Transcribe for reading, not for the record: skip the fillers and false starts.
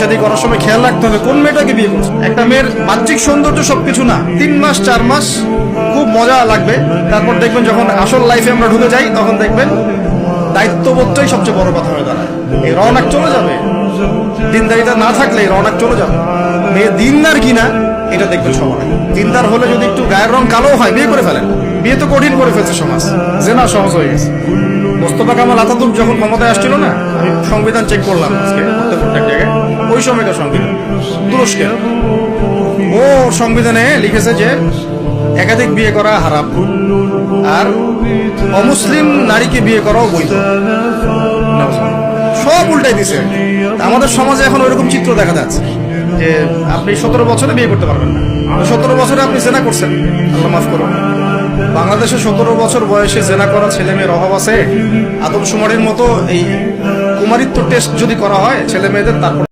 শাদী করার সময় খেয়াল রাখতে হবে কোন মেয়েটাকে বিয়ে করছে। একটা মেয়ের বাহ্যিক সৌন্দর্য সবকিছু না, 3 মাস 4 মাস খুব মজা লাগবে, তারপর দেখবেন যখন আসল লাইফে আমরা ঢুকে যাই তখন দেখবেন দায়িত্ববোধটাই সবচেয়ে বড় কথা হয়ে দাঁড়ায়। এই রওনাক চলে যাবে, দিনদারিতা না থাকলে এই রওনাক চলে যাবে। মেয়ে দিনদার কিনা এটা দেখবেন সবার আগে। দিনদার হলে যদি একটু গায়ের রং কালো হয় বিয়ে করে ফেলেন। বিয়ে তো কঠিন করে ফেলছে সমাজ, জেনা সহজ হয়ে গেছে। মোস্তফা কামাল আতাতুর্ক যখন ক্ষমতায় আসছিল না, আমি সংবিধান চেক করলাম আজকে প্রত্যেক জায়গায়, ওই সময়কার সংবিধান তুরস্কের, ও সংবিধানে লিখেছে যে একাধিক বিয়ে করা হারাম আর অমুসলিম নারীকে বিয়ে করাও বৈধ। সব উল্টাই দিছে। আমাদের সমাজে এখন ওইরকম চিত্র দেখা যাচ্ছে যে আপনি 17 বছরে বিয়ে করতে পারবেন না। 17 বছরে আপনি জেনা করছেন, আল্লাহ মাফ করুন। বাংলাদেশে 17 বছর বয়সে জেনা করা ছেলে মেয়ের অভাব আছে। আদমশুমারির মতো এই কুমারিত্ব টেস্ট যদি করা হয় ছেলে মেয়েদের, তারপর